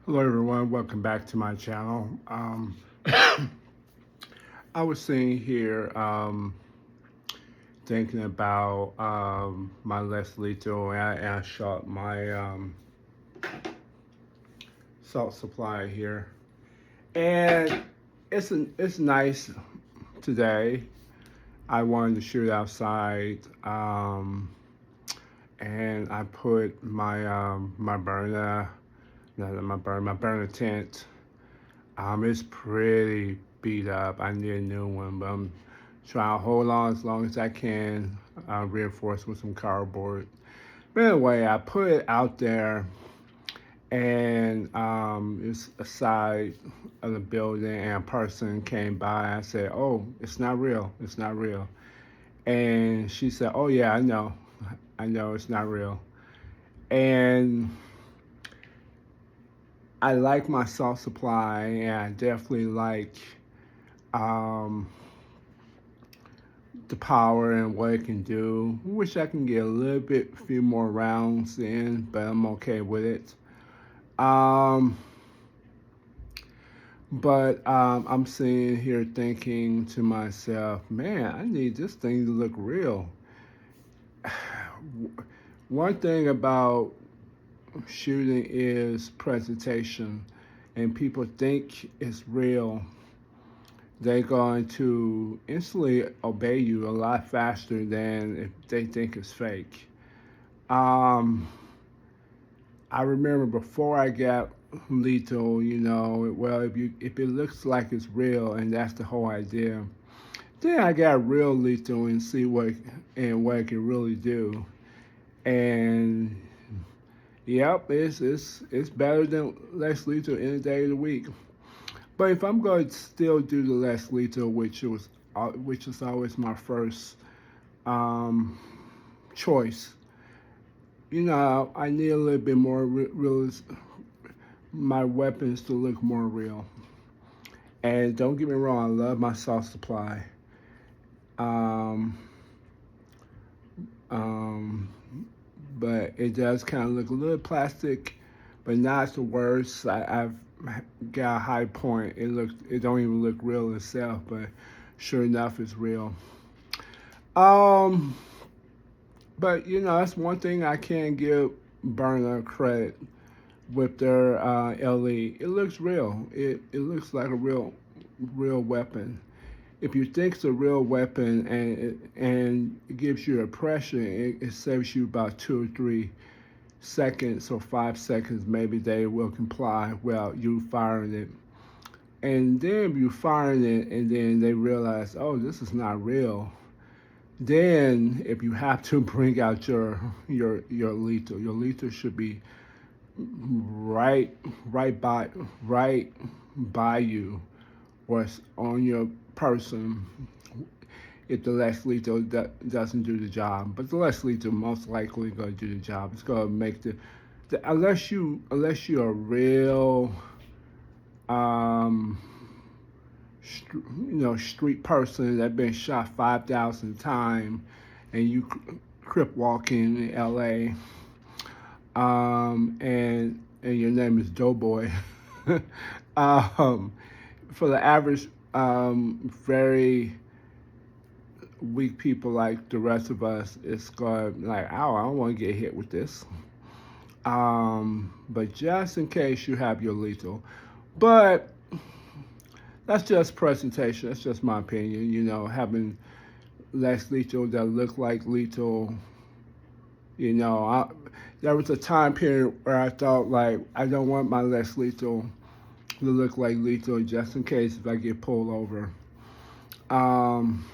Hello, everyone. Welcome back to my channel. I was sitting here thinking about my Les Lethal, and I shot my salt supply here, and it's nice today. I wanted to shoot outside, and I put my burner, not my burner tent. It's pretty beat up. I need a new one, but I'm trying to hold on as long as I can, reinforce with some cardboard. But anyway, I put it out there, and it's a side of the building, and a person came by. I said, "Oh, it's not real. It's not real." And she said, "Oh yeah, I know. I know it's not real." And I like my salt supply, and I definitely like um, the power and what it can do. Wish I can get a little bit, a few more rounds in, but I'm okay with it. Um, but I'm sitting here thinking to myself, man, I need this thing to look real. One thing about shooting is presentation, and people think it's real. They're going to instantly obey you a lot faster than if they think it's fake. Um, I remember before I got lethal, well, if it looks like it's real, and that's the whole idea, then I got real lethal and see what it can really do. And yep, it's better than less lethal any day of the week. But if I'm going to still do the less lethal, which is always my first um, choice, I need a little bit more real, my weapons to look more real. And don't get me wrong, I love my soft supply. Um, um, but it does kind of look a little plastic, but not the worst. I've got a high point. It don't even look real itself, but sure enough, it's real. Um, but that's one thing I can't give Burner credit with their LE. It looks real. It looks like a real weapon. If you think it's a real weapon and it gives you a pressure, it saves you about 2 or 3 seconds or 5 seconds. Maybe they will comply without you firing it. And then you firing it, and then they realize, oh, this is not real. Then, if you have to bring out your lethal, your lethal should be right right by you, or on your person. If the less lethal doesn't do the job, but the less lethal most likely going to do the job. It's going to make the unless you are real um, street person that been shot 5,000 times, and you crip walking in L.A. And your name is Doughboy. um, for the average, very weak people like the rest of us, it's going like, oh, I don't want to get hit with this. But just in case you have your lethal, but that's just presentation. That's just my opinion. Having less lethal that look like lethal. There was a time period where I thought like I don't want my less lethal to look like lethal just in case if I get pulled over. Um,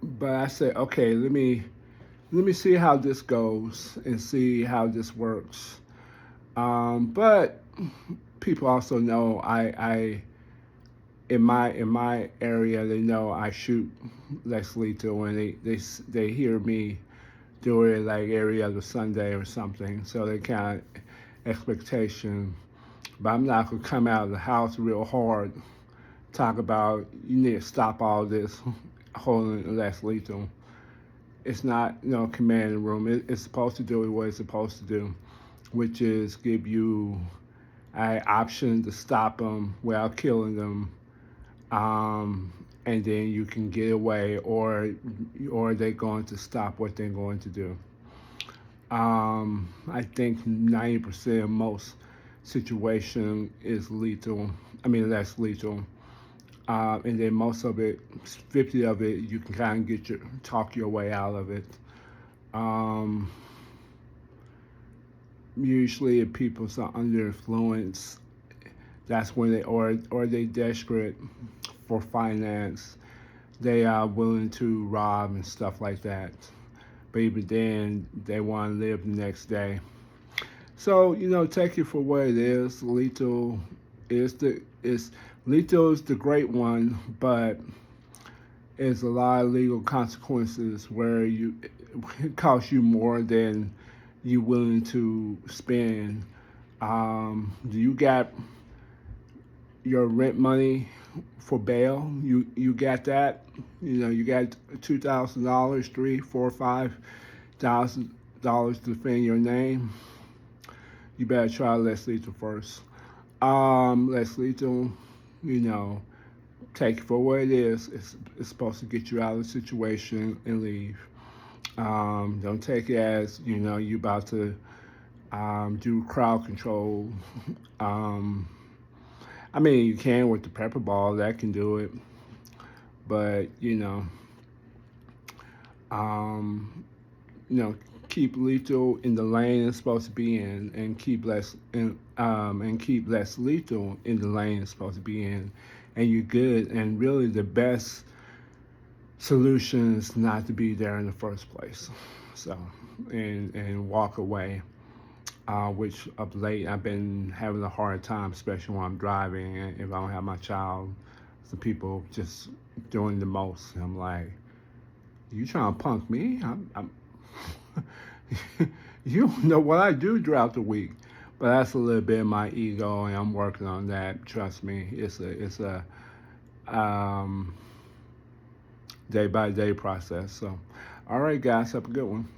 but I said, okay, let me see how this goes and see how this works. But people also know I in my area they know I shoot less lethal, and they hear me do it like every other Sunday or something, so they kind of expectation. But I'm not gonna come out of the house real hard talk about you need to stop all this holding less lethal. It's not command room. It's supposed to do what it's supposed to do. which is give you an option to stop them without killing them, and then you can get away, or they're going to stop what they're going to do. I think 90% of most situation is lethal. I mean, that's lethal. And then most of it, 50 of it, you can kind of talk your way out of it. Um, Usually, if people are under influence, that's when or they desperate for finance. They are willing to rob and stuff like that. But even then, they want to live the next day. So take it for what it is. Lethal is the great one, but it's a lot of legal consequences where it costs you more than you're willing to spend. Do you got your rent money for bail? You got that? You got $2,000, $3, $4, $5,000 to defend your name. You better try less lethal first. Less lethal, you know, take it for what it is. It's supposed to get you out of the situation and leave. Don't take it as you about to do crowd control. Um, I mean, you can with the pepper ball, that can do it, but um, you know, keep lethal in the lane it's supposed to be in, and keep less lethal in the lane it's supposed to be in, and you're good. And really, the best solution is not to be there in the first place. So, and walk away. Which of late I've been having a hard time, especially when I'm driving and if I don't have my child. The people just doing the most. I'm like, you trying to punk me? I'm you don't know what I do throughout the week. But that's a little bit of my ego, and I'm working on that. Trust me, it's a um, day by day process. So, all right, guys, have a good one.